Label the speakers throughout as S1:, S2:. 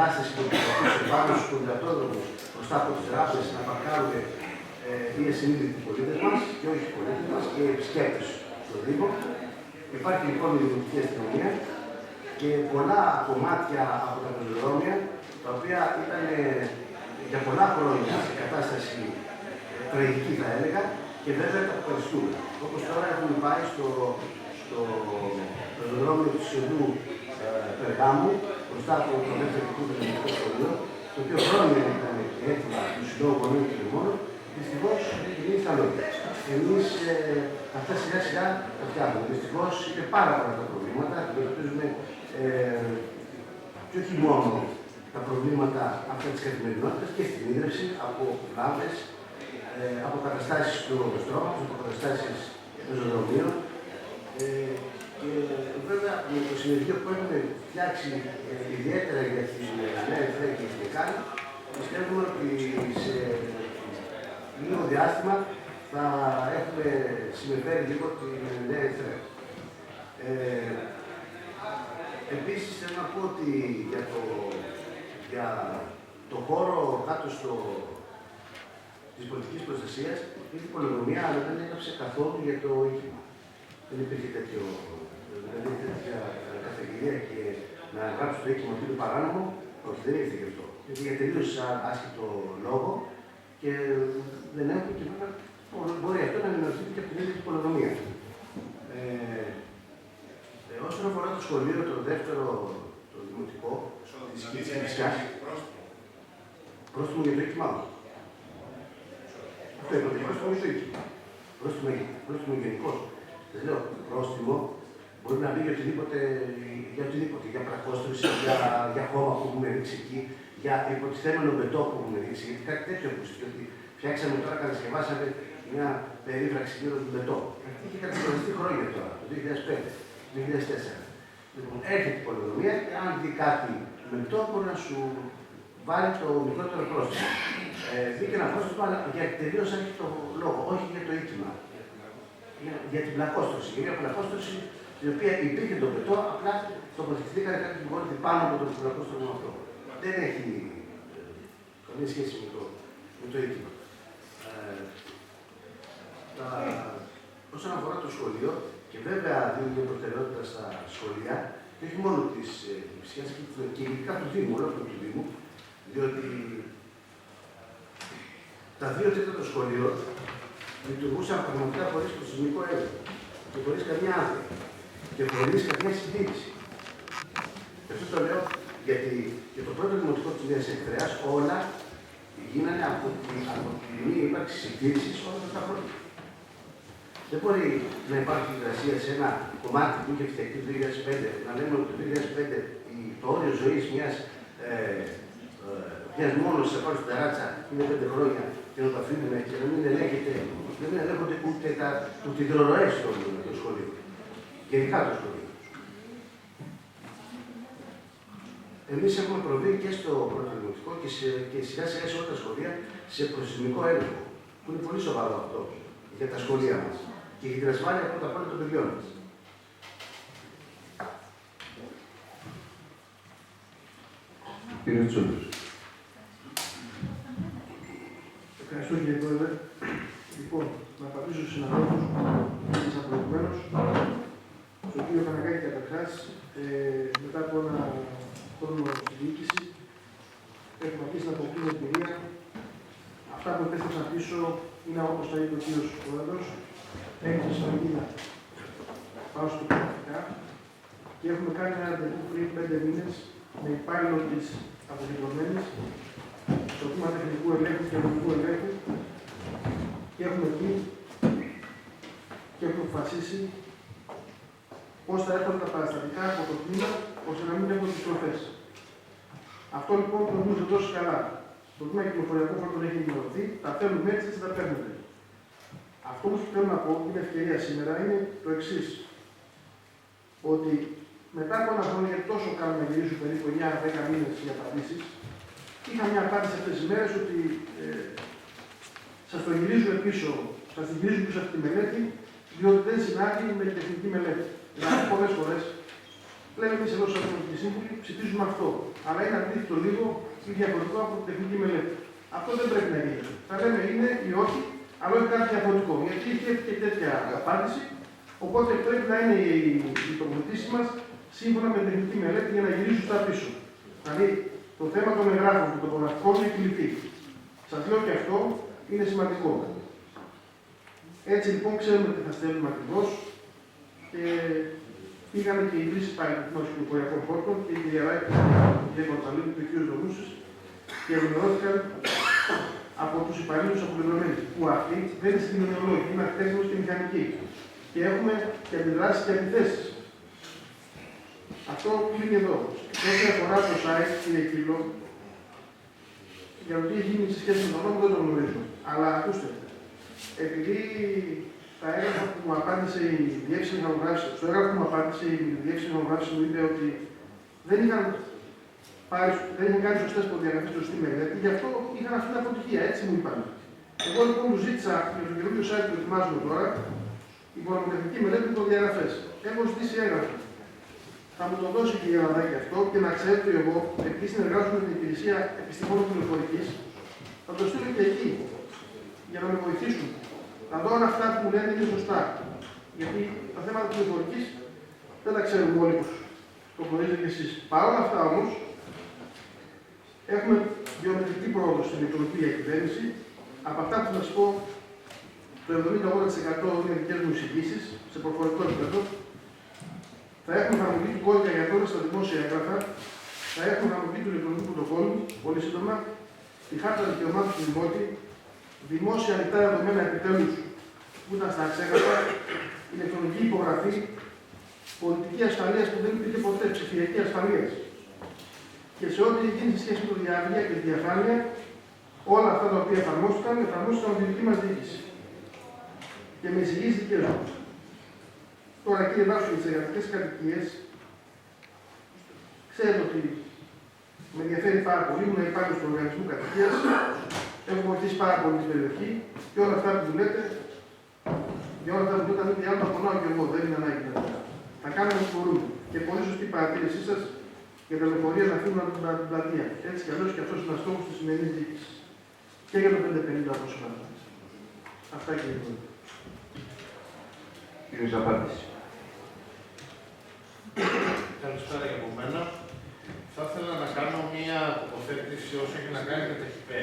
S1: εγκατάσταση που του πάνω στους κοντρατόδρομους μπροστά από τις τράπεζες να παρκάρουν είναι συνείδητοι οι πολίτες μας και όχι οι πολίτες μας και οι επισκέπτες στο Δήμο. Υπάρχει λοιπόν η δημοτική αστυνομία και πολλά κομμάτια από τα πεζοδρόμια τα οποία ήταν για πολλά χρόνια σε κατάσταση τραγική θα έλεγα και βέβαια τα ευχαριστούμε. Όπως τώρα έχουμε πάει στο πεζοδρόμιο του Σιωδού Περγάμου, μπροστά από το Δεύτερο Δημοτικό Σχολείο, το οποίο χρόνια ήταν έτοιμα του Συλλόγου Γονέων και μόνο, δυστυχώς έχει γίνει στα λόγια. Εμείς αυτά σιγά σιγά τα φτιάχνουμε. Δυστυχώς είναι πάρα πολλά τα προβλήματα, αντιμετωπίζουμε και όχι μόνο τα προβλήματα αυτά της καθημερινότητας και στην ίδρυυση από βλάβες, από καταστάσεις του στρώματος, από καταστάσεις πεζοδρομίων. Και βέβαια με το συνεργείο που έχουμε φτιάξει ιδιαίτερα για την Νέα Ερυθρέα και την ΕΚΑΝ, πιστεύουμε ότι σε λίγο διάστημα θα έχουμε συμμετέχει λίγο την Νέα Ερυθρέα. Επίσης θέλω να πω ότι για το χώρο κάτω της πολιτικής προστασίας η πολεοδομία αλλά δεν έγραψε καθόλου για το οίκημα. Δεν υπήρχε τέτοια καταγγελία και να γράψει το οίκημα ότι είναι παράνομο, όχι δεν ήρθε γι' αυτό. Γιατί για τελείως άσχετο λόγο και δεν έχουμε και βέβαια μπορεί αυτό να ενημερωθεί και από την ίδια την πολεοδομία. Όσον αφορά το σχολείο, το δεύτερο, το δημοτικό, της Κηφισιάς, πρόστιμο για το οίκημά μου. Αυτό είπατε, πρόστιμο για το οίκημα. Πρόστιμο γενικώς. Δεν λέω, πρόστιμο μπορεί να μπει για οτιδήποτε, για πλακόστρωση, για χώμα που έχουμε ρίξει εκεί, για υποτιθέμενο μπετό που έχουμε ρίξει, γιατί κάτι τέτοιο ακούστηκε, ότι φτιάξαμε τώρα, κατασκευάσαμε μια περίφραξη γύρω του μπετό. Αυτή είχε κατασκευαστεί χρόνια τώρα, το 2005. 2004. Λοιπόν, έρχεται η πολεοδομία και αν δει κάτι με το μπορεί να σου βάλει το μικρότερο πρόστιμο. Μπήκε ένα πρόστιμο, αλλά για τελείως έχει το λόγο, όχι για το οίκημα. Για την πλακόστρωση. Για μια πλακόστρωση η οποία υπήρχε το πετό, απλά τοποθετηθήκανε κάτι που μπορεί πάνω από το πλακόστρωμα αυτό. Δεν έχει καμία σχέση με το οίκημα. Όσον αφορά το σχολείο, και βέβαια δίνουν μια προτεραιότητα στα σχολεία, και όχι μόνο τη Κηφισιάς και ειδικά του Δήμου, ολόκληρου του Δήμου, διότι τα 2/3 των σχολείων λειτουργούσαν πραγματικά χωρίς το σεισμικό έλεγχο και χωρίς καμιά άδεια και χωρίς καμιά συντήρηση. Και αυτό το λέω γιατί και το πρώτο δημοτικό της Νέας Ερυθρέας όλα γίνανε από τη μία ύπαρξη συντήρησης όλα αυτά τα χρόνια. Δεν μπορεί να υπάρχει υγρασία σε ένα κομμάτι που είχε φτιαχτεί το 2005, να λέμε ότι το 2005 το όριο ζωής μιας μόνος σε πάρει στην ταράτσα είναι 5 χρόνια και να το αφήνουμε και να μην ελέγχονται ούτε οι υδροροές των σχολείων. Γενικά το σχολείο. Εμείς έχουμε προβεί και στο πρώτο δημοτικό και σιγά σιγά σε όλα τα σχολεία σε προσεισμικό έλεγχο, που είναι πολύ σοβαρό αυτό για τα σχολεία μας και για την ασφάλεια πρώτα απ' όλα των παιδιών μας.
S2: Κύριε Τσούλος.
S3: Ευχαριστώ κύριε Πρόεδρε. Λοιπόν, να απαντήσω στους συναδέλφους που μίλησαν προηγουμένως. Στον κύριο Κανακάκη καταρχάς, μετά από ένα χρόνο στη διοίκηση, έχουμε αρχίσει να αποκτήσουμε εμπειρία. Αυτά που επέστρεψαν πίσω είναι όπως τα είπε ο κύριος Πρόεδρος, έκθεση σφαγίδα πάνω στο πρακτικά και έχουμε κάνει ένα ραντεβού πριν 5 μήνες με υπάλληλο της αποδεδομένης στο τμήμα τεχνικού ελέγχου και νομικού ελέγχου και έχουμε πει και έχουμε αποφασίσει πώς θα έρχονται τα παραστατικά από το τμήμα ώστε να μην έχουν επιστροφές. Αυτό λοιπόν το νομίζω τόσο καλά. Το τμήμα κυκλοφοριακό φόρτων έχει ενημερωθεί, τα θέλουμε έτσι, έτσι τα παίρνουμε. Αυτό που θέλω να πω, την ευκαιρία σήμερα, είναι το εξής. Ότι μετά από ένα χρόνο, γιατί τόσο κάνουμε να γυρίσουμε περίπου 9-10 μήνες για απαντήσεις, είχα μια απάντηση αυτές τις μέρες ότι σας το γυρίζουμε πίσω, σας την γυρίζουμε πίσω από τη μελέτη, διότι δεν συνάδει με την τεχνική μελέτη. Δηλαδή, πολλές φορές λέμε εμείς εδώ σαν Δημοτικοί Σύμβουλοι ψηφίζουμε αυτό. Αλλά είναι αντίθετο λίγο ή διαφορετικό από την τεχνική μελέτη. Αυτό δεν πρέπει να γίνει. Θα λέμε είναι ή όχι, αλλά όχι κάτι διαφορετικό. Γιατί έχει και τέτοια απάντηση. Οπότε πρέπει να είναι η τοποθετήση μας σύμφωνα με την τεχνική μελέτη για να γυρίσουν στα πίσω. Δηλαδή το θέμα των εγγράφων και των γραφικών είναι κλειδί. Σας λέω και αυτό είναι σημαντικό. Έτσι λοιπόν ξέρουμε τι θα στέλνουμε ακριβώς και πήγανε και οι τρεις υπαλληλικών κυκλοφοριακών φόρτων και η κυρία Ράκη, η κυρία Κωνσταντίνου και ο κ. Δονούσης και ενημερώθηκαν από τους υπαλλήλους απολυμμένους, που αυτοί δεν είναι συγκοινωνιολόγοι, είναι ακτέχνες και μηχανικοί. Και έχουμε και αντιδράσεις και αντιθέσεις. Αυτό κλείνει εδώ. Και ό,τι αφορά το site, κύριε Κύλο, για το τι έχει γίνει σε σχέση με τον νόμο δεν το γνωρίζω. Αλλά ακούστε, επειδή τα έγγραφα που μου απάντησε η διεύθυνση ηχογράφηση, στο έγγραφο που μου απάντησε η διεύθυνση ηχογράφηση μου είπε ότι δεν είχαν κάνει σωστές προδιαγραφές στο στη μελέτη, γι' αυτό είχαν αυτή την αποτυχία. Έτσι μου είπαν. Εγώ λοιπόν του ζήτησα για το καινούριο site που ετοιμάζουμε τώρα, υπονομοτεχνική μελέτη με προδιαγραφές. Έχω ζητήσει έγγραφο. Θα μου το δώσει και η Γιανναδάκη αυτό και να ξέρετε εγώ, επειδή συνεργάζομαι με την Υπηρεσία Επιστημόνων Πληροφορικής, θα το στείλω και εκεί για να με βοηθήσουν. Να δω αν αυτά που μου λένε είναι σωστά. Γιατί τα θέματα της πληροφορικής δεν τα ξέρουμε όλοι που το γνωρίζετε κι εσείς. Παρ' όλα αυτά όμως, έχουμε γεωμετρική πρόοδο στην ηλεκτρονική διακυβέρνηση. Από αυτά που θα σας πω, το 70-80% είναι δικές μου εισηγήσεις σε προφορικό επίπεδο. Θα έχουμε εφαρμογή του κώδικα για τώρα στα δημόσια έγγραφα. Θα έχουμε εφαρμογή του ηλεκτρονικού πρωτοκόλλου, πολύ σύντομα. Τη χάρτα δικαιωμάτων του Δημότη. Δημόσια ανοιχτά δεδομένα επιτέλους που ήταν στα αξέγγραφα. Ηλεκτρονική υπογραφή. Πολιτική ασφαλείας που δεν υπήρχε ποτέ. Ψηφιακή ασφαλείας. Και σε ό,τι γίνει σε σχέση με τη διάρκεια και τη διαφάνεια, όλα αυτά τα οποία εφαρμόστηκαν από τη δική μας διοίκηση. Και με εισηγήσεις δικές μου. Τώρα, κύριε Βάσου, για τις εργατικές κατοικίες, ξέρετε ότι με ενδιαφέρει πάρα πολύ, ήμουν υπάλληλος του οργανισμού κατοικίας, έχω βοηθήσει πάρα πολύ στην περιοχή και όλα αυτά που λέτε, για όλα αυτά που λέτε, αν μη άλλο, τα πονάω και εγώ, δεν είναι ανάγκη να θα κάνουμε ό,τι μπορούμε. Και πολύ σωστή παρατήρησή σας για τα λεωφορεία να φύγουν από την πλατεία. Έτσι κι αλλιώς και αυτός είναι ένας στόχος της σημερινής διοίκησης. Και για το 550 όπως είπατε. Αυτά, κύριε Πρόεδρε.
S2: Κύριος απάντηση.
S4: Καλησπέρα για από μένα. Θα ήθελα να κάνω μία τοποθέτηση όσο έχει να κάνει με τα ΧΠΕ.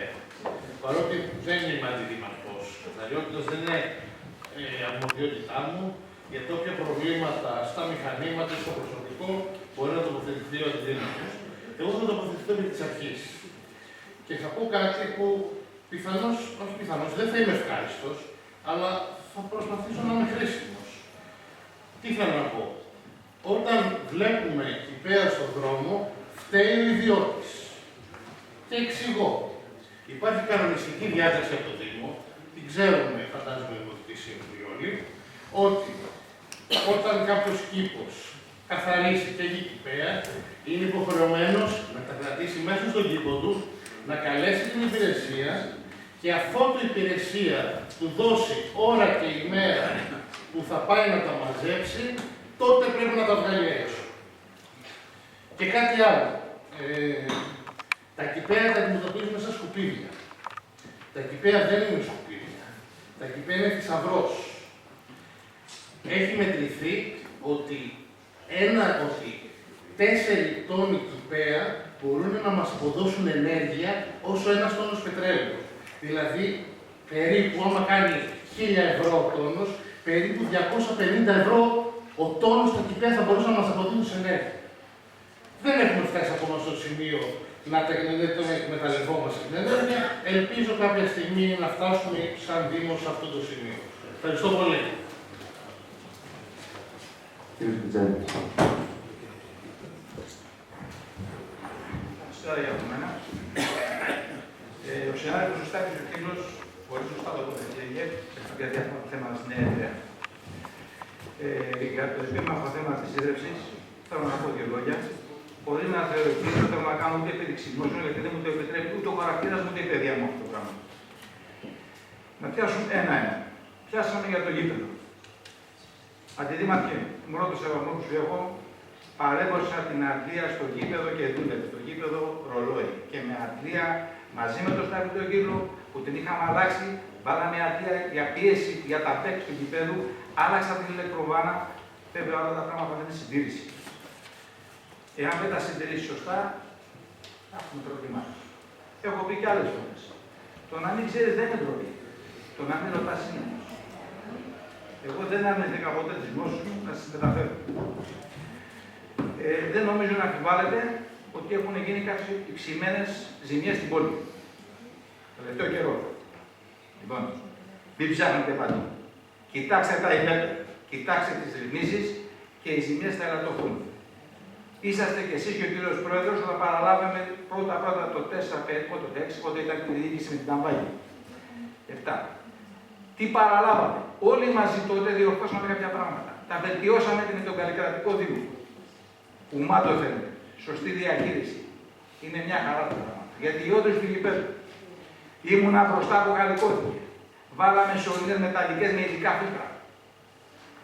S4: Παρότι δεν είμαι αντιδημαρχός, καθαριότητας δεν είναι αρμοδιότητά μου, γιατί όποια προβλήματα στα μηχανήματα ή στο προσωπικό μπορεί να τοποθετηθεί ο αντιδήμαρχος. Εγώ θα τοποθετηθώ επί της αρχής. Και θα πω κάτι που πιθανώς, όχι πιθανώς, δεν θα είμαι ευχάριστος, αλλά θα προσπαθήσω να είμαι χρήσιμος. Τι θέλω να πω. Όταν βλέπουμε ΚΙΠΕΑ στον δρόμο, φταίει ο ιδιώτης. Και εξηγώ. Υπάρχει κανονιστική διάταξη από το Δήμο, την ξέρουμε, φαντάζομαι, οι Δημοτικοί Σύμβουλοι όλοι, ότι όταν κάποιος κήπος καθαρίσει και έχει ΚΙΠΕΑ, είναι υποχρεωμένος να τα κρατήσει μέσα στον κήπο του, να καλέσει την υπηρεσία και αφότου η υπηρεσία του δώσει ώρα και ημέρα που θα πάει να τα μαζέψει, τότε πρέπει να τα βγάλει έξω. Και κάτι άλλο. Τα ΚΙΠΕΑ τα αντιμετωπίζουμε σαν σκουπίδια. Τα ΚΙΠΕΑ δεν είναι σκουπίδια. Τα ΚΙΠΕΑ είναι θησαυρός. Έχει μετρηθεί ότι 4 τόνοι ΚΙΠΕΑ μπορούν να μας αποδώσουν ενέργεια όσο 1 τόνος πετρέλαιο. Δηλαδή, περίπου, άμα κάνει 1.000 ευρώ ο τόνος, περίπου 250 ευρώ ο τόνος στα ΚΙΠΕΑ θα μπορούσε να μας αποδώσει ενέργεια. Δεν έχουμε φτάσει ακόμα στο σημείο να το εκμεταλλευόμαστε την ενέργεια. Ελπίζω κάποια στιγμή να φτάσουμε σαν Δήμο σε αυτό το σημείο. Ευχαριστώ πολύ.
S2: Κύριε Σπιτζάνη.
S5: Καλησπέρα για μένα. Ο συνάδελφος ο Στάκης ο Κύλος, πολύ σωστά το τοποθετήθηκε για διάφορα θέματα στην Νέα Ιδραία. Για το επίμαχο θέμα της ίδρυψης, θέλω να πω 2 λόγια. Χωρίς να θεωρητήσω, θέλω να κάνω ούτε επίδειξη γνώσεων, γιατί δεν μου το επιτρέπει ούτε ο χαρακτήρας μου ούτε η παιδεία μου αυτό το πράγμα. Να πιάσουν ένα-ένα. Πιάσαμε για το γήπεδο. Αντιδήμαρχε, μόνο το σεβασμό που σου έχω, παρέμβωσαν την αντλία στο γήπεδο και δούλευε. Το γήπεδο ρολόι. Και με αντλία μαζί με το στάδιο του κύκλου που την είχαμε αλλάξει, βάλαμε αντλία για πίεση για τα παίκ του γηπέδου, άλλαξα την ηλεκτροβάνα. Βέβαια όλα τα πράγματα δεν είναι συντήρηση. Εάν δεν τα συντηρήσει σωστά, θα έχουμε προβλήματα. Έχω πει και άλλες φορές. Το να μην ξέρεις δεν είναι ντροπή. Το να μην ρωτάς είναι. Εγώ δεν αρνηθήκα ποτέ τις γνώσεις μου να σας μεταφέρω. Δεν νομίζω να αμφιβάλλετε ότι έχουν γίνει κάποιες υψημένες ζημιές στην πόλη. Το τελευταίο καιρό. Λοιπόν, μην ψάχνετε παντού. Κοιτάξτε τα υπέρ, κοιτάξτε τις ρυθμίσεις και οι ζημιές θα ελαττωθούν. Είσαστε κι εσείς και ο κύριος Πρόεδρος όταν παραλάβαμε πρώτα το 4-5, το 6, όταν ήταν την διοίκηση με την Ταμβάγη. 7. Τι παραλάβαμε. Όλοι μαζί τότε διορθώσαμε κάποια πράγματα. Τα βελτιώσαμε με τον καλλικρατικό Δήμο. Ουμά το θέλετε. Σωστή διαχείριση. Είναι μια χαρά τα πράγματα. Γιατί οι όντως του γηπέδου ήμουνα μπροστά από γαλλικόθηκε. Βάλαμε σωλήνες μεταλλικές με ειδικά φίλτρα.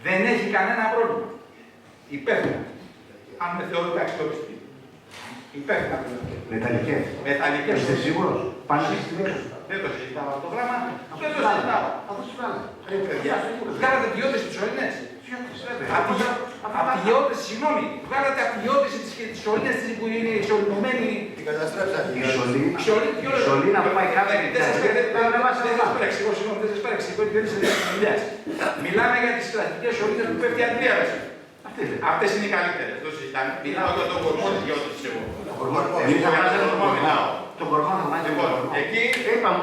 S5: Δεν έχει κανένα πρόβλημα. Υπεύθυνα. Αν με θεωρείτε αξιόπιστη. Υπεύθυνα.
S1: Μεταλλικές.
S5: Μεταλλικές.
S1: Είστε σίγουρος? Πάνε στη μέση.
S5: Δεν το συζητάω αυτό το πράγμα. Δεν το συζητάω.
S1: Αυτό συμβάλλει.
S5: Βγάλατε τη γεώτηση τις σωλήνες. Από τη γεώτηση, συγγνώμη. Βγάλατε από τη γεώτηση τις σωλήνες που είναι ισορροπημένη.
S2: Την καταστρέψατε.
S1: Η σωλήνα.
S5: Σωλήνα
S1: που πάει κάτω.
S5: Δεν σας παρεξηγώ, συγγνώμη, δεν σας παρεξηγώ, γιατί δεν είστε δουλειάς. Μιλάμε για τις κλασικές σωλήνες που πέφτει αντλία μέσα. Αυτές είναι οι καλύτερες, το συζητάμε. Μιλάω για τον κορμό της γεώτησης εγώ.
S1: Εμείς θα βάζουμε τον κορμό. Τον κορμό θα βάζουμε.
S5: Λοιπόν, εκεί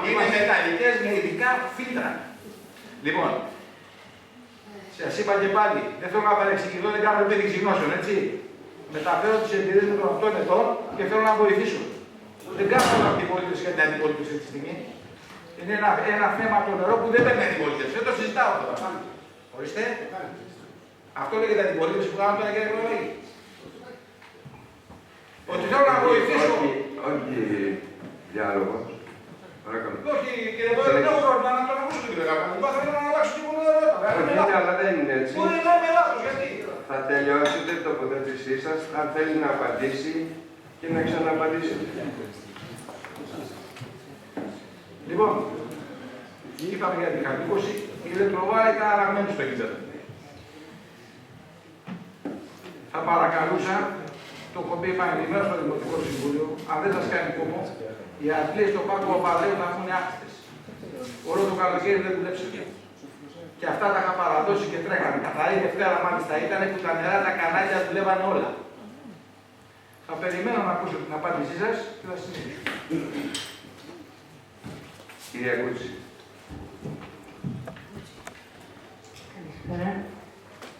S5: είναι μεταλλικές με ειδικά φίλτρα. Λοιπόν, σας είπα και πάλι, δεν θέλω να παρεξηγηθώ, δεν κάνω επίδειξη γνώσεων, έτσι. Μεταφέρω τις εμπειρίες μου των 8 ετών και θέλω να βοηθήσω. Δεν κάνω αντιπολίτευση για την αντιπολίτευση αυτή τη στιγμή. Είναι ένα θέμα από το νερό που δεν παίρνει αντιπολίτευση. Δεν το συζητάω τώρα. Ορίστε. Αυτό λέγεται αντιπολίτευση που κάνω τώρα, κύριε Πρόεδρε. Ότι θέλω να βοηθήσω.
S2: Όχι διάλογο. Παρακαλώ.
S5: Όχι, κύριε Πρόεδρε, δεν έχω πρόβλημα να τον ακούσω τον κύριο Καρπανικό. Θέλω να αλλάξω την μονάδα.
S2: Όχι, αλλά δεν είναι έτσι.
S5: Μπορεί να είμαι λάθος, γιατί.
S2: Θα τελειώσετε την τοποθέτησή σας, αν θέλει να απαντήσει και να ξαναπαντήσετε.
S5: Λοιπόν, είπαμε για την χαρτίκωση, η ηλεκτροβάρα ήταν αλλαγμένη στο γήπεδο. Θα παρακαλούσα, το έχω πει επανειλημμένα στο Δημοτικό Συμβούλιο, αν δεν σας κάνει κόμμα, οι αντλίες στο πάγκο Βαλαίου θα έχουν άκτητες. Όλο το καλοκαίρι δεν δουλέψανε. Και αυτά τα είχα παραδώσει και τρέχανε. Καθαρή Δευτέρα μάλιστα ήταν που τα νερά τα κανάλια δουλεύανε όλα. Θα περιμένω να ακούσω την απάντησή σας και θα συνεχίσω.
S2: Κυρία Κούτση.
S6: Καλησπέρα.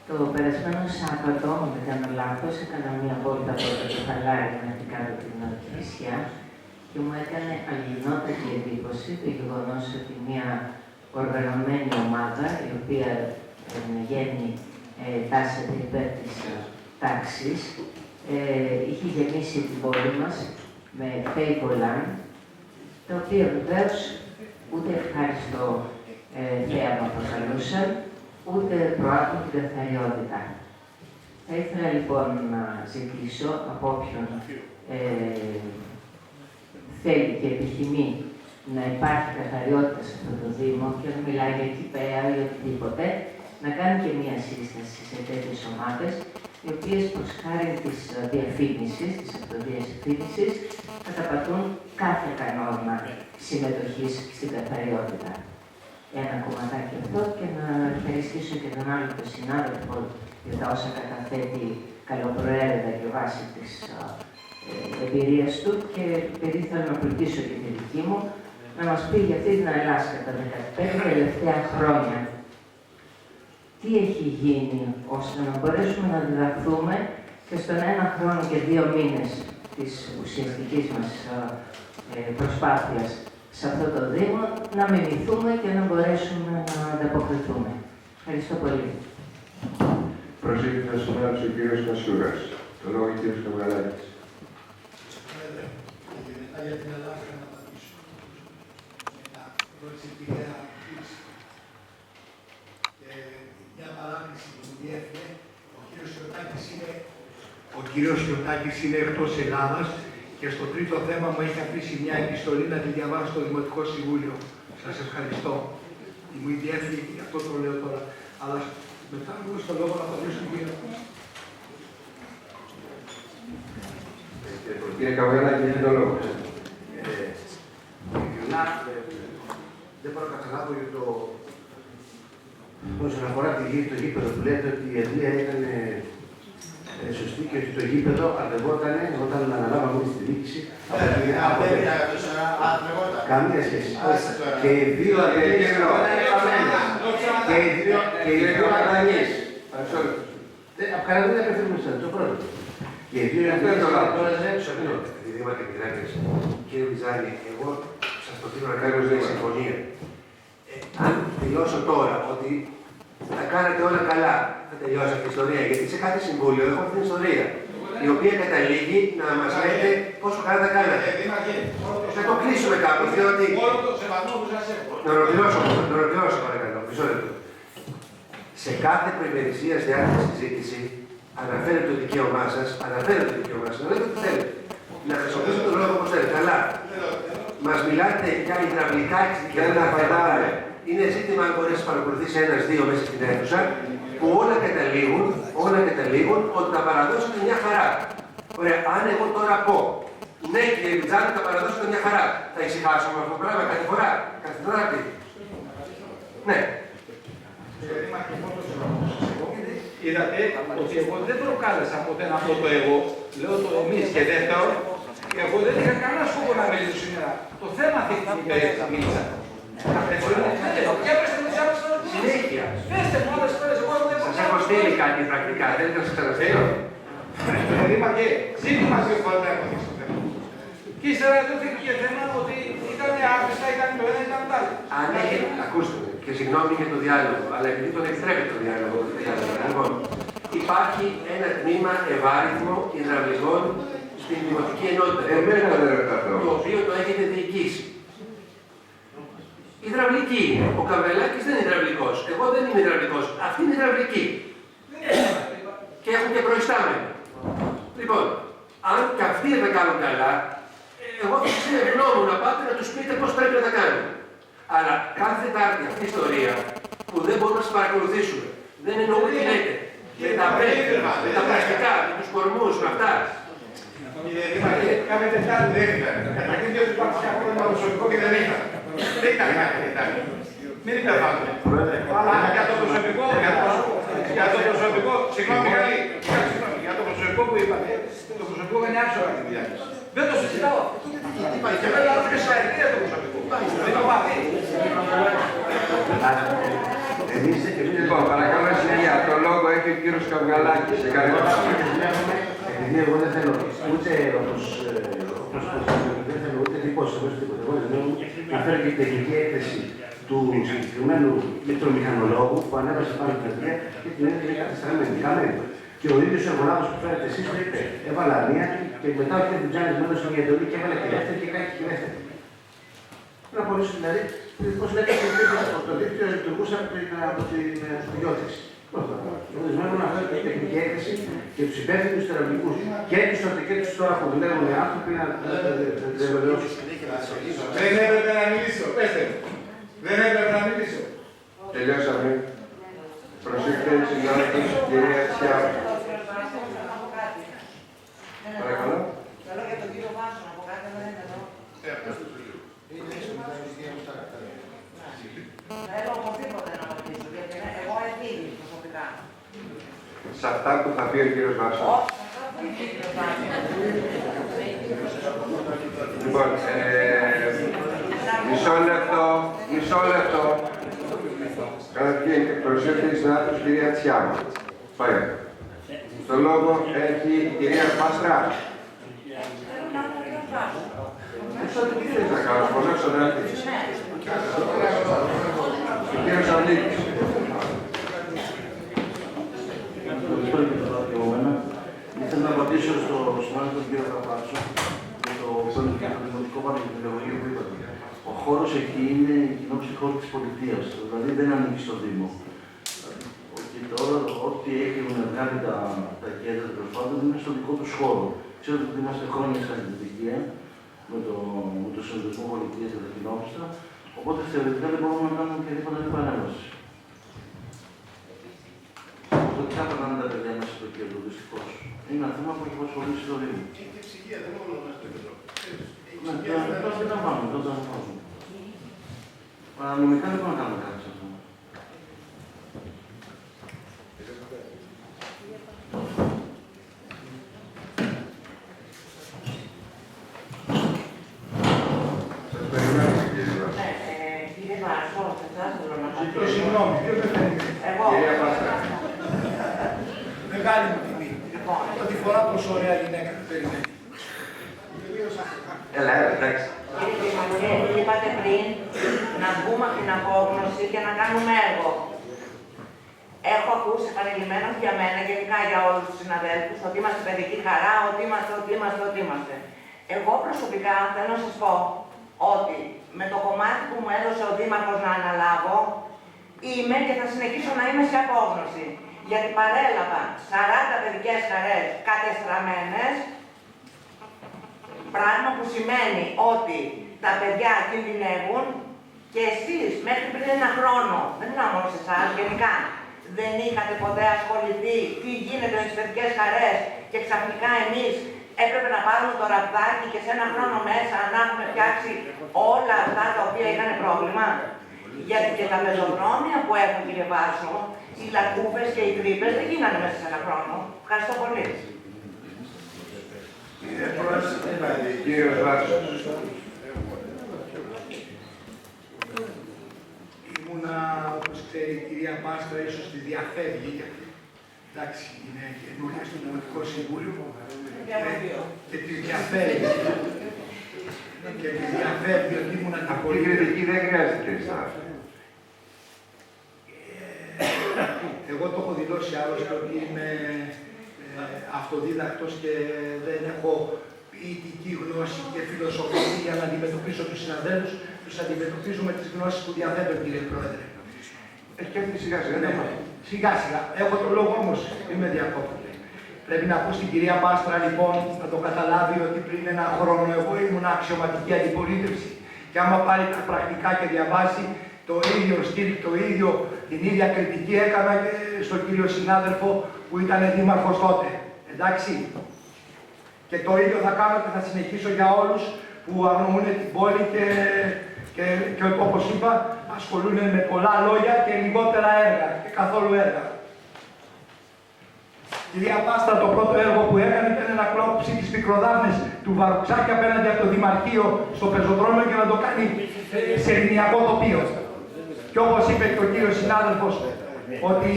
S6: Το περασμένο Σάββατο, αν δεν κάνω λάθος, έκανα μία βόλτα από το κεφαλάρι να την κάνω την Νοτιβυσιά και μου έκανε αλληνότατη εντύπωση το γεγονός ότι μία οργανωμένη ομάδα, η οποία εν γέννη τάσσεται υπέρ της τάξης, είχε γεμίσει την πόλη μας με φέιβολαν, τα οποία βεβαίως ούτε ευχάριστο θέαμα προκαλούσαν, ούτε προάγουν την καθαριότητα. Θα ήθελα λοιπόν να ζητήσω από όποιον θέλει και επιθυμεί να υπάρχει καθαριότητα σε αυτό το Δήμο και όταν μιλάει για κηπαία ή οτιδήποτε, να κάνει και μία σύσταση σε τέτοιες ομάδες, οι οποίες προς χάρη της διαφήμισης, της αυτοδιαφήμισης, καταπατούν κάθε κανόνα συμμετοχής στην καθαριότητα. Ένα κομματάκι αυτό και να ευχαριστήσω και τον άλλο τον συνάδελφο για τα όσα καταθέτει καλοπροαίρετα και βάσει της εμπειρίας του και επειδή θέλω να πλουτίσω και τη δική μου, να μας πει για αυτή την Αλάσκα τα 15 τελευταία χρόνια τι έχει γίνει ώστε να μπορέσουμε να διδαχθούμε και στον 1 χρόνο και 2 μήνες της ουσιαστικής μας προσπάθειας σε αυτό το Δήμο, να μιμηθούμε και να μπορέσουμε να ανταποκριθούμε. Ευχαριστώ πολύ.
S2: Προσήλθε στο μέρος ο κύριος Κασούρας. Το λόγο ο κύριος Καβγαλάκης.
S7: Μετά για την Ελλάδα να απαντήσω. Μετά, πρώτη εμπειρία αρχής. Μια παράκληση που μου διέφυγε, ο κύριος Σιωτάκης είναι ο κύριος Χιωτάκης είναι εκτός Ελλάδας και στο τρίτο θέμα μου έχει αφήσει μια επιστολή να τη διαβάσω στο Δημοτικό Συμβούλιο. Σας ευχαριστώ. Μου ιδιαίτερη, γι' αυτό το λέω τώρα. Αλλά μετά μου στο λόγο να απαντήσω στην κυρία.
S2: Κύριε Καβγαλά, έχετε το λόγο.
S1: Δεν μπορώ να καταλάβω για το. Όσον αφορά το γήπεδο που λέτε ότι η Ελία ήταν σωστή και ότι το γήπεδο αρδευόταν όταν αναλάβαμε εμείς τη διοίκηση. Καμία σχέση. Και οι δύο αλλαγές. Καλά δεν απευθύνουμε το πρώτο. Και οι δύο αλλαγές. Επειδή είπατε μιλάκες, κύριε Βυζάνη, εγώ σας προτείνω να κάνω μια συμφωνία. Αν δηλώσω τώρα ότι θα κάνετε όλα καλά, θα τελειώσει αυτή η ιστορία. Γιατί σε κάθε συμβούλιο έχω αυτή την ιστορία. Η οποία καταλήγει να μας λέτε πόσο καλά τα κάνατε. Θα το κλείσουμε κάπου, διότι. Να ολοκληρώσω παρακαλώ. Μισό λεπτό. Σε κάθε προημερησία διάρκεια συζήτηση αναφέρετε το δικαίωμά σας, να λέτε ό,τι θέλετε. Να χρησιμοποιήσετε τον λόγο όπως θέλετε. Αλλά μας μιλάτε για υδραυλικά και δεν απαντάμε. Είναι ζήτημα αν μπορέσει να παρακολουθήσει ένας-δύο μέσα στην αίθουσα που όλα καταλήγουν ότι τα παραδώσετε μια χαρά. Ωραία, αν εγώ τώρα πω ναι, κύριε Βιτζάνη, τα παραδώσετε μια χαρά, θα ησυχάσω με αυτό το πράγμα κάθε φορά, καθημερινά. Ναι.
S5: Είδατε ότι εγώ δεν προκάλεσα ποτέ να πω το εγώ, λέω το εμείς και δεύτερο, εγώ δεν είχα κανένα σκοπό να μιλήσω σήμερα. Το θέμα θύχτηκε και μίλησα.
S1: Συνέχεια.
S5: Πέστε μου άλλες φορές, εγώ δεν
S1: σας έχω στείλει κάτι πρακτικά, δεν θα σας ξαναστείλω.
S5: Είπα και ζήτημα σε φορά να έχω το θέμα. Και ύστερα δεν θύχτηκε θέμα ότι ήταν άφηστα, ήταν το ένα, ήταν το άλλο.
S1: Αν έχετε, ακούστε με, και συγγνώμη για το διάλογο, αλλά επειδή τον επιτρέπετε το διάλογο. Λοιπόν, υπάρχει ένα τμήμα ευάριθμο υδραυλικών στην δημοτική ενότητα. Το οποίο το έχετε διοικήσει. Υδραυλική είναι. Ο Καβγαλάκης δεν είναι υδραυλικός. Εγώ δεν είμαι υδραυλικός. Αυτή είναι υδραυλική. Και έχουν και προϊστάμενοι. Λοιπόν, αν και αυτοί δεν τα κάνουν καλά, εγώ θα σας ευγνώμουν να πάτε να τους πείτε πώς πρέπει να τα κάνουν. Αλλά κάθε Τετάρτη αυτή η ιστορία που δεν μπορούμε να σας παρακολουθήσουμε, δεν εννοούμε τι λέτε. Με τα πέτρα, με τα πλαστικά, με τους κορμούς, με αυτά.
S5: Κάθε Τετάρτη δεν ήταν. Καταρχήν διότι υπάρχει κάποιο προσωπικό και δεν ήταν. Δεν ήταν κάθε Τετάρτη. Μην υπερβάλλουμε. Αλλά για το προσωπικό, συγγνώμη Μιχάλη, για το προσωπικό που είπατε, το προσωπικό δεν είναι άψογα τη δουλειά της. Δεν το συζητάω. Και δεν λέω και συγχαρητήρια το προσωπικό. Δεν το μάθει.
S2: Λοιπόν, παρακαλώ συνέχεια, το λόγο έχει ο κύριος Καβγαλάκης.
S1: Επειδή εγώ δεν θέλω ούτε όπως δεν θέλω ούτε δικός εγώ τίποτα. Εγώ δεν να φέρω και την τεχνική έκθεση του συγκεκριμένου ηλεκτρομηχανολόγου που ανέβασε πάνω στην εταιρεία και την έδωσε κατεστραμμένη. Καμένη. Και ο ίδιος ο εργολάβος που φέρετε εσείς το είπε. Έβαλα μία και μετά ο κ. Βιτζάνης μου έδωσε μια εντολή και έβαλε τη δεύτερη και κάτι τη δεύτερη. Να απολύσω δηλαδή, πώς λέτε, το δίκτυο λειτουργούσε από την διόθεση. Ορισμένο να φέρει την τεχνική έκθεση και τους υπεύθυνους τεραπευτικούς και τους τότε και τους τώρα που δουλεύουν οι άνθρωποι να διαβεβαιώσουν.
S5: Δεν έπρεπε να μιλήσω, πέστε μου. Δεν έπρεπε να μιλήσω.
S2: Τελειώσαμε. Προσοχή, συνάδελφος, κυρία Τσιάπη. Παρακαλώ.
S8: Θέλω για τον κύριο Βάσο να πω κάτι, αλλά δεν είναι εδώ. Θέλω οπωσδήποτε να ρωτήσω, γιατί εγώ ευθύνη προσωπικά.
S2: Σε αυτά που θα πει ο κύριος Βάσο.
S8: Όχι, σε αυτά που είπε ο κύριος Βάσο.
S2: Λοιπόν, μισό λεπτό. Καταρχήν, προσοχή συνάδελφος, κυρία Τσιάπη. Πάει. Το λόγο έχει η κυρία Πάστρα. Θα καλωσπονεύσω να έρθει. Ο κύριος Ανδίκης.
S1: Ήθελα να απαντήσω στο συνάδελφο τον κύριο Καπάτσο για το δημοτικό πανεπιστημιακό που είπατε. Ο χώρος εκεί είναι η κοινόψη χώρη της πολιτείας, δηλαδή δεν ανήκει στον Δήμο.
S9: τώρα ό,τι έχουν βγάλει τα κέντρα τέλος πάντων είναι στο δικό του χώρο. Ξέρετε ότι είμαστε χρόνια σε αντιδικία με το Συνδεσμό Πολιτείας και τα κοινόφιστα, οπότε θεωρητικά δεν μπορούμε να κάνουμε οποιαδήποτε παρέμβαση. Οπότε τι θα κάνουν τα παιδιά μέσα στο κέντρο, δυστυχώς. Είναι ένα θέμα που έχει απασχολήσει το Δήμο.
S7: Και ψυχία, δεν μπορούμε να στο κέντρο.
S9: Τώρα δεν τα βάλουμε, τότε τα βάζουμε. Νομικά δεν μπορούμε να κάνουμε κάτι σε αυτό.
S2: Σας περιμένουμε, κύριε Βάσο.
S8: Κύριε Βάσο, εσάς θέλω να σας
S7: Ζητώ συγγνώμη, ποιος δεν θέλει.
S8: Εγώ.
S2: Κυρία Πάστρα.
S7: Μεγάλη μου τιμή.
S8: Λοιπόν,
S7: Ό,τι φορά τόσο ωραία γυναίκα που περιμένει. Τελείωσα.
S2: Έλα, εντάξει.
S8: κύριε Δημαρχέ, είπατε πριν να βγούμε από την απόγνωση και να κάνουμε έργο. Έχω ακούσει επανειλημμένως για μένα, γενικά για όλους τους συναδέλφους, ότι είμαστε παιδική χαρά, ότι είμαστε. Εγώ προσωπικά θέλω να σας πω ότι με το κομμάτι που μου έδωσε ο Δήμαρχος να αναλάβω, είμαι και θα συνεχίσω να είμαι σε απόγνωση. Γιατί παρέλαβα 40 παιδικές χαρές κατεστραμμένες, πράγμα που σημαίνει ότι τα παιδιά κινδυνεύουν και εσείς μέχρι πριν ένα χρόνο, δεν είναι μόνο σε εσάς, γενικά, δεν είχατε ποτέ ασχοληθεί τι γίνεται με τις παιδικές χαρές και ξαφνικά εμείς έπρεπε να πάρουμε το ραβδάκι και σε ένα χρόνο μέσα να έχουμε φτιάξει όλα αυτά τα οποία είχαν πρόβλημα. Γιατί και τα πεζοδρόμια που έχουν, κύριε Βάσο, οι λακκούβες και οι τρύπες δεν γίνανε μέσα σε ένα χρόνο. Ευχαριστώ πολύ.
S2: Κύριος Βάσος.
S7: Ήμουνα, όπως ξέρει η κυρία Πάστρα, ίσως τη διαφεύγει, γιατί εντάξει, είναι καινούργια στο Δημοτικό Συμβούλιο και τη διαφεύγει. Και τη διαφεύγει ότι ήμουνα την
S2: Αυτή η
S7: πολύ
S2: κριτική δεν χρειάζεται στα.
S7: Εγώ το έχω δηλώσει άλλωστε ότι είμαι αυτοδίδακτος και δεν έχω ποιητική γνώση και φιλοσοφική για να αντιμετωπίσω τους συναδέλφους. Τους αντιμετωπίζω με τις γνώσεις που διαθέτω, κύριε Πρόεδρε.
S2: Έχει και αυτή σιγά σιγά.
S7: Σιγά σιγά. Έχω το λόγο όμως, μην με διακόπτετε. Πρέπει να πω στην κυρία Πάστρα λοιπόν να το καταλάβει ότι πριν ένα χρόνο εγώ ήμουν αξιωματική αντιπολίτευση. Και άμα πάρει τα πρακτικά και διαβάσει το ίδιο στυλ, την ίδια κριτική έκανα και στον κύριο συνάδελφο που ήταν δήμαρχος τότε. Εντάξει. Και το ίδιο θα κάνω και θα συνεχίσω για όλους που αγνοούν την πόλη και όπως είπα ασχολούνται με πολλά λόγια και λιγότερα έργα και καθόλου έργα. Κυρία Πάστρα, το πρώτο έργο που έκανε ήταν να κλόψει τις πικροδάφνες του Βαρουξάκη απέναντι από το Δημαρχείο στο πεζοδρόμιο και να το κάνει σε ελληνιακό τοπίο. Και όπως είπε και ο κύριος συνάδελφος, ότι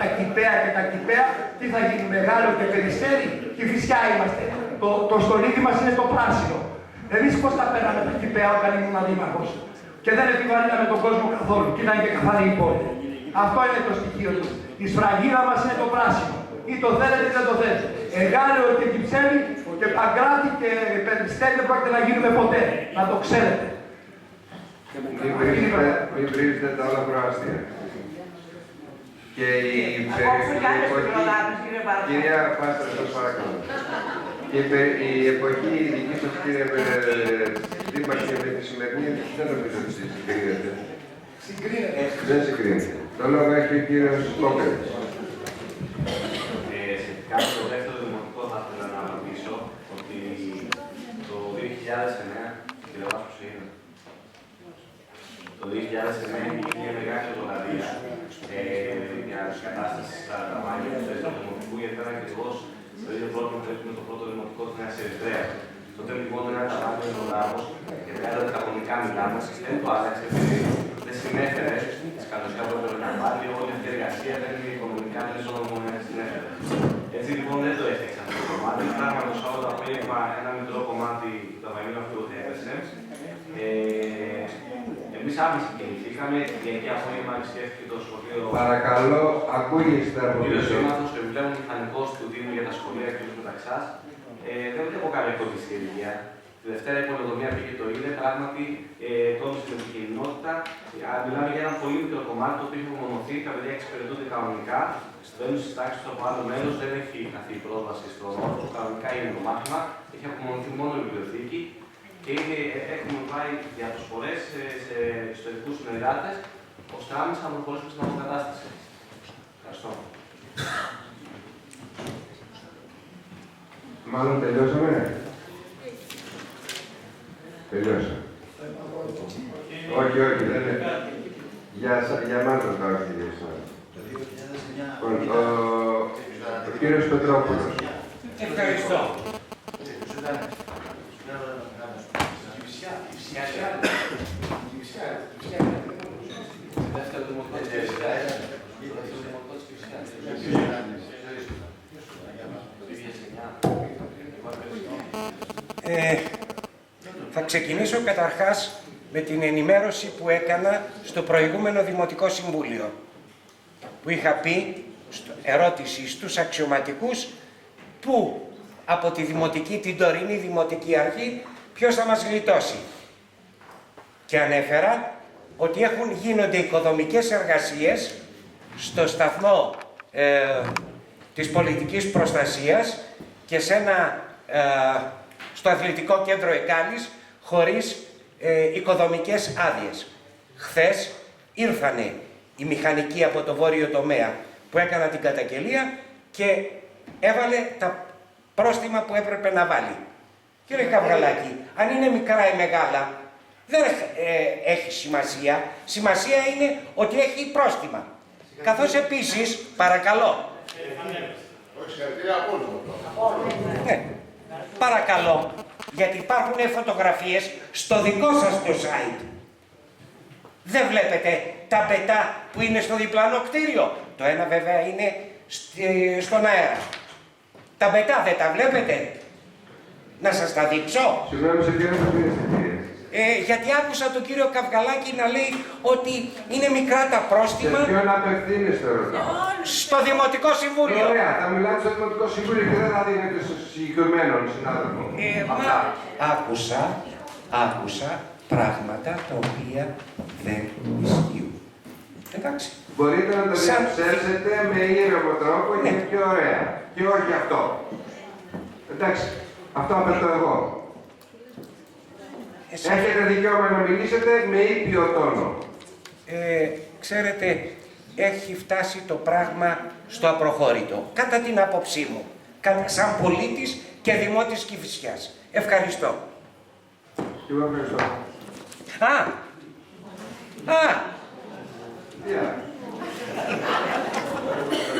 S7: τα κηπαία και τα κηπαία, τι θα γίνει, Μεγάλο και Περιστέρι, και φυσικά είμαστε. Το στολίδι μας είναι το πράσινο. Εμείς πώς τα πέραμε τα κηπαία όταν ήμουν δήμαρχος. Και δεν επιβαρύναμε τον κόσμο καθόλου. Και ήταν και καθαρή η πόλη. Αυτό είναι το στοιχείο του. Η σφραγίδα μας είναι το πράσινο. Ή το θέλετε ή δεν το θέλετε. Εγάλεο και Κυψέλη και Παγκράτη και Περιστέρι δεν πρόκειται να γίνουμε ποτέ. Να το ξέρετε.
S2: Μην βρίζετε τα όλα προάστια. Και η κυρία Πάστρα, σας παρακαλώ. Η εποχή η δική σας, κύριε Δήμαρχε, με τη σημερινή δεν νομίζω ότι συγκρίνεται. Δεν συγκρίνεται. Το λόγο έχει ο κύριος Κόκκερης.
S10: Σχετικά με το δεύτερο δημοτικό θα ήθελα να ρωτήσω ότι το 2009, κύριε Βάσος, είναι. Το 2009 είχε μια μεγάλη φωτογραφία για την κατάσταση στα ταμάνια του δεύτερου δημοτικού, γιατί ήταν ακριβώς το ίδιο πρόβλημα που έχουμε το πρώτο δημοτικό της Νέας Ερυθρέας. Τότε λοιπόν ένα ταμάνιο είναι ο Λάβος και 30 τετραγωνικά μιλάμε, δεν το άλλαξε επειδή δεν συνέφερε τις κανονικά που έπρεπε να βάλει, όλη αυτή η εργασία δεν είναι οικονομικά μέσα όλο δεν συνέφερε. Έτσι λοιπόν δεν το έφτιαξε αυτό το κομμάτι. Πράγμα το Σάββατο απόγευμα ένα μικρό κομμάτι του ταμανίου αυτού το έφτιαξε. Εμείς άμεσα κινηθήκαμε, γιατί απόγευμα σκέφτηκε το σχολείο.
S2: Παρακαλώ, ακούγεστε από
S10: Ο κύριος Σώματος, ο επιπλέον μηχανικός του Δήμου για τα σχολεία κ. Μεταξάς, δεν βλέπω κάποια κοντιστή ηλικία. Τη Δευτέρα η πολεοδομία πήγε το είδε, πράγματι τόνισε την επικοινωνία. Μιλάμε για ένα πολύ μικρό κομμάτι το οποίο έχει απομονωθεί, τα παιδιά εξυπηρετούνται κανονικά. Μπαίνουν στι τάξει του από άλλο μέρο, δεν έχει χαθεί η πρόσβαση στον όροφο. Κανονικά είναι το μάθημα, έχει απομονωθεί μόνο η βιβλιοθήκη και έχουμε πάει διαπροσφορέ σε εξωτερικού συνεργάτε ώστε άμεσα να προχωρήσουμε στην αποκατάσταση. Ευχαριστώ.
S2: Μάλλον τελειώσαμε. Τελειώσα. Όχι, όχι, δεν είναι. Για εμάς το κάνω, κύριε Σάρα. Ο κύριος Πετρόπουλος.
S11: Ευχαριστώ. Θα ξεκινήσω καταρχάς με την ενημέρωση που έκανα στο προηγούμενο Δημοτικό Συμβούλιο, που είχα πει ερώτηση στους αξιωματικούς που από τη Δημοτική, την τωρινή Δημοτική Αρχή, ποιος θα μας γλιτώσει. Και ανέφερα ότι γίνονται οικοδομικές εργασίες στο σταθμό της πολιτικής προστασίας και στο αθλητικό κέντρο Εκάλης χωρίς οικοδομικές άδειες. Χθες ήρθανε οι μηχανικοί από το βόρειο τομέα που έκαναν την καταγγελία και έβαλε τα πρόστιμα που έπρεπε να βάλει. Κύριε Καυγαλάκη, αν είναι μικρά ή μεγάλα, δεν έχει σημασία. Σημασία είναι ότι έχει πρόστιμα. Καθώς επίσης, παρακαλώ. Ναι, παρακαλώ, γιατί υπάρχουν φωτογραφίες στο δικό σας το site. Δεν βλέπετε τα πετά που είναι στο διπλανό κτίριο. Το ένα βέβαια είναι στον αέρα. Τα πετά δεν τα βλέπετε. Να σας τα δείξω.
S2: Συγγνώμη, σε ποιον
S6: γιατί άκουσα τον κύριο Καυγαλάκη να λέει ότι είναι μικρά τα πρόστιμα.
S2: Σε ποιον απευθύνεστε, ρωτάω.
S6: Στο Δημοτικό Συμβούλιο.
S2: Ωραία, θα μιλάτε στο Δημοτικό Συμβούλιο και δεν θα δίνετε στο συγκεκριμένο συνάδελφο.
S6: Άκουσα πράγματα τα οποία δεν ισχύουν. Εντάξει.
S2: Μπορείτε να το διαψεύσετε με ήρεμο τρόπο και πιο ωραία. Και όχι αυτό. Εντάξει, αυτό απαιτώ εγώ. Έχετε δικαίωμα να μιλήσετε με ήπιο τόνο.
S6: Ξέρετε, έχει φτάσει το πράγμα στο απροχώρητο. Κατά την άποψή μου. Σαν πολίτης και δημότης Κηφισιάς. Ευχαριστώ.
S2: Και εγώ ευχαριστώ.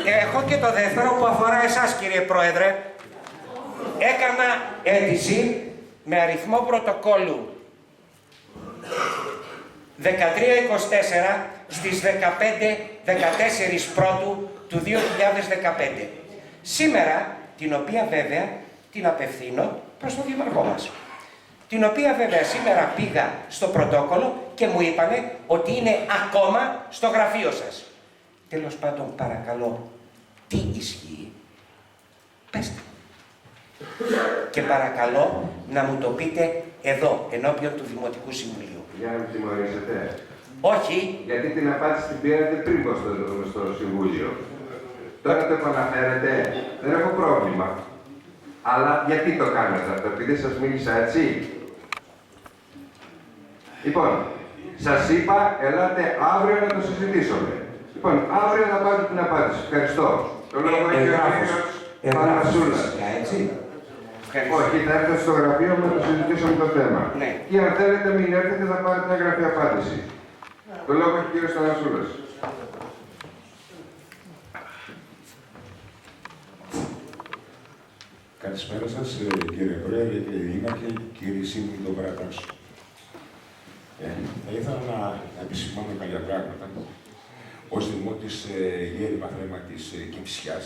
S6: Έχω και το δεύτερο που αφορά εσάς, κύριε Πρόεδρε. Έκανα αίτηση με αριθμό πρωτοκόλλου 1324 στις 15-14 Πρώτου του 2015. Σήμερα, την οποία βέβαια την απευθύνω προς τον Δήμαρχό μας. Την οποία βέβαια σήμερα πήγα στο πρωτόκολλο και μου είπανε ότι είναι ακόμα στο γραφείο σας. Τέλος πάντων, παρακαλώ, τι ισχύει? Πέστε. Και παρακαλώ να μου το πείτε εδώ, ενώπιον του Δημοτικού Συμβουλίου.
S2: Για να με τιμωρήσετε.
S6: Όχι.
S2: Γιατί την απάντηση την πήρατε πριν πω στο Συμβούλιο. Τώρα το επαναφέρετε, δεν έχω πρόβλημα. Αλλά γιατί το κάνετε αυτό, επειδή σας μίλησα έτσι? Λοιπόν, σας είπα, ελάτε αύριο να το συζητήσουμε. Λοιπόν, αύριο θα πάρετε την απάντηση. Ευχαριστώ. Το λόγο έχει ο κύριος Πανασούλας.
S6: Έτσι.
S2: Όχι, θα έρθετε στο γραφείο μου να το συζητήσουμε το θέμα.
S6: Ναι.
S2: Και αν θέλετε, μην έρθετε, θα πάρετε μια γραφή απάντηση. Το λόγο έχει ο κύριος Πανασούλας.
S12: Καλησπέρα σας, κύριε Πρόεδρε, κύριε Δήμαρχε, κύριοι σύμβουλοι των παρατάσεων. Θα ήθελα να επισημάνω κάποια πράγματα. Ως δημότης γέρημα θέμα της Κηφισιάς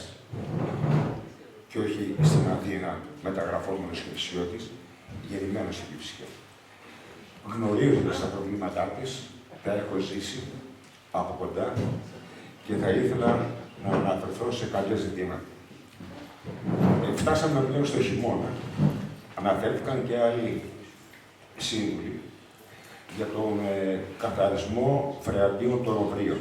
S12: και όχι στην Αθήνα μεταγραφόμενος Κηφισιώτης, γεννημένος στην Κηφισιά. Γνωρίζοντας τα προβλήματά της, τα έχω ζήσει από κοντά και θα ήθελα να αναφερθώ σε κάποια ζητήματα. Φτάσαμε πλέον στο χειμώνα. Αναφέρθηκαν και άλλοι σύμβουλοι για τον καθαρισμό φρεατίων των οβρίων.